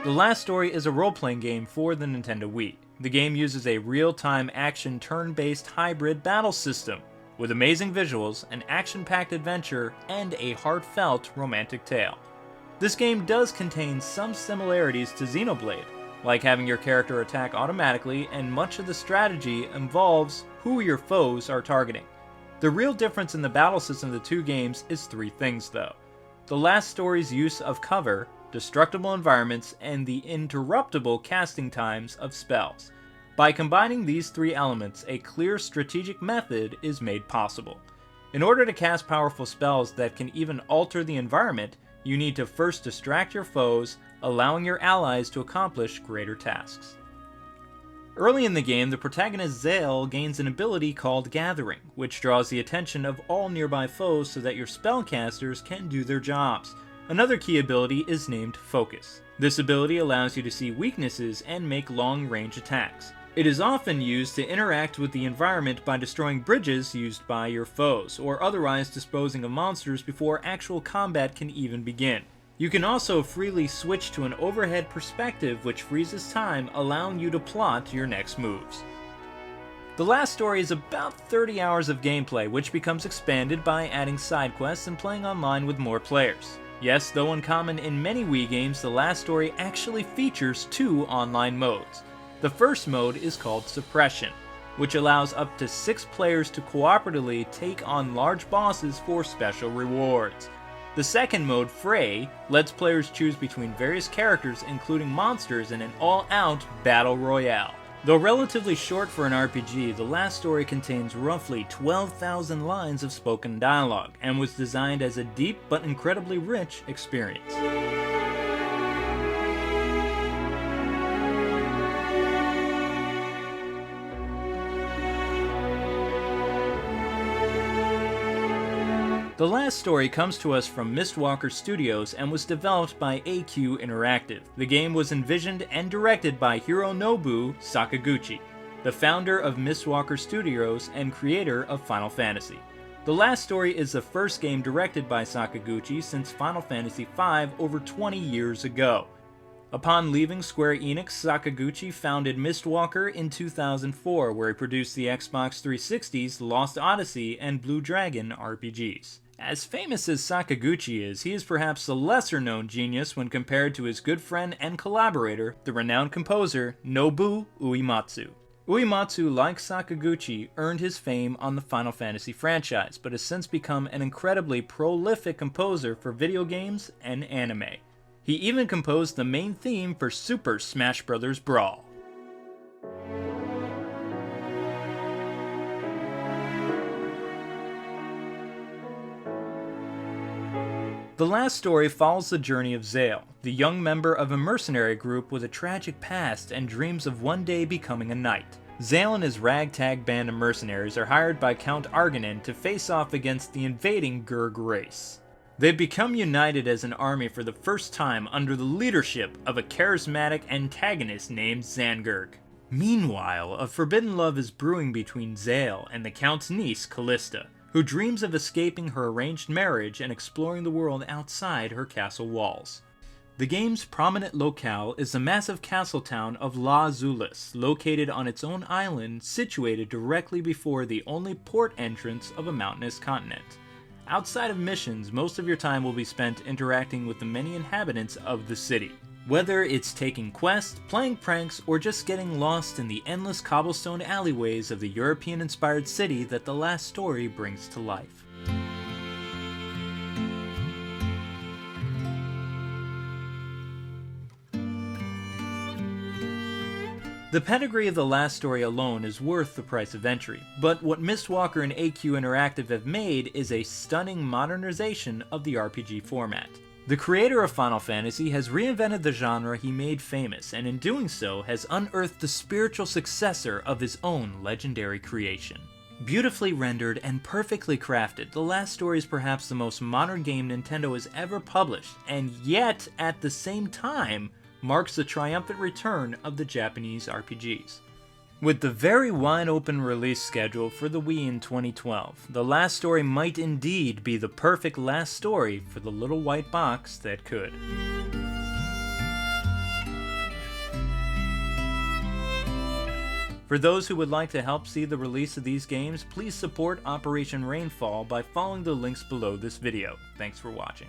The Last Story is a role-playing game for the Nintendo Wii. The game uses a real-time action turn-based hybrid battle system, with amazing visuals, an action-packed adventure, and a heartfelt romantic tale. This game does contain some similarities to Xenoblade, like having your character attack automatically, and much of the strategy involves who your foes are targeting. The real difference in the battle system of the two games is three things though. The Last Story's use of cover, destructible environments, and the interruptible casting times of spells. By combining these three elements, a clear strategic method is made possible. In order to cast powerful spells that can even alter the environment, you need to first distract your foes, allowing your allies to accomplish greater tasks. Early in the game, the protagonist Zale gains an ability called Gathering, which draws the attention of all nearby foes so that your spellcasters can do their jobs. Another key ability is named Focus. This ability allows you to see weaknesses and make long-range attacks. It is often used to interact with the environment by destroying bridges used by your foes, or otherwise disposing of monsters before actual combat can even begin. You can also freely switch to an overhead perspective which freezes time, allowing you to plot your next moves. The Last Story is about 30 hours of gameplay, which becomes expanded by adding side quests and playing online with more players. Yes, though uncommon in many Wii games, The Last Story actually features two online modes. The first mode is called Suppression, which allows up to 6 players to cooperatively take on large bosses for special rewards. The second mode, Fray, lets players choose between various characters including monsters in an all-out battle royale. Though relatively short for an RPG, The Last Story contains roughly 12,000 lines of spoken dialogue and was designed as a deep but incredibly rich experience. The Last Story comes to us from Mistwalker Studios and was developed by AQ Interactive. The game was envisioned and directed by Hironobu Sakaguchi, the founder of Mistwalker Studios and creator of Final Fantasy. The Last Story is the first game directed by Sakaguchi since Final Fantasy V over 20 years ago. Upon leaving Square Enix, Sakaguchi founded Mistwalker in 2004, where he produced the Xbox 360's Lost Odyssey and Blue Dragon RPGs. As famous as Sakaguchi is, he is perhaps the lesser-known genius when compared to his good friend and collaborator, the renowned composer Nobuo Uematsu. Uematsu, like Sakaguchi, earned his fame on the Final Fantasy franchise, but has since become an incredibly prolific composer for video games and anime. He even composed the main theme for Super Smash Bros. Brawl. The Last Story follows the journey of Zale, the young member of a mercenary group with a tragic past and dreams of one day becoming a knight. Zale and his ragtag band of mercenaries are hired by Count Arganin to face off against the invading Gurg race. They've become united as an army for the first time under the leadership of a charismatic antagonist named Zangurg. Meanwhile, a forbidden love is brewing between Zale and the Count's niece, Callista, who dreams of escaping her arranged marriage and exploring the world outside her castle walls. The game's prominent locale is the massive castle town of La Zulis, located on its own island situated directly before the only port entrance of a mountainous continent. Outside of missions, most of your time will be spent interacting with the many inhabitants of the city. Whether it's taking quests, playing pranks, or just getting lost in the endless cobblestone alleyways of the European-inspired city that The Last Story brings to life. The pedigree of The Last Story alone is worth the price of entry, but what Mistwalker and AQ Interactive have made is a stunning modernization of the RPG format. The creator of Final Fantasy has reinvented the genre he made famous, and in doing so has unearthed the spiritual successor of his own legendary creation. Beautifully rendered and perfectly crafted, The Last Story is perhaps the most modern game Nintendo has ever published, and yet, at the same time, marks the triumphant return of the Japanese RPGs. With the very wide-open release schedule for the Wii in 2012, The Last Story might indeed be the perfect last story for the little white box that could. For those who would like to help see the release of these games, please support Operation Rainfall by following the links below this video. Thanks for watching.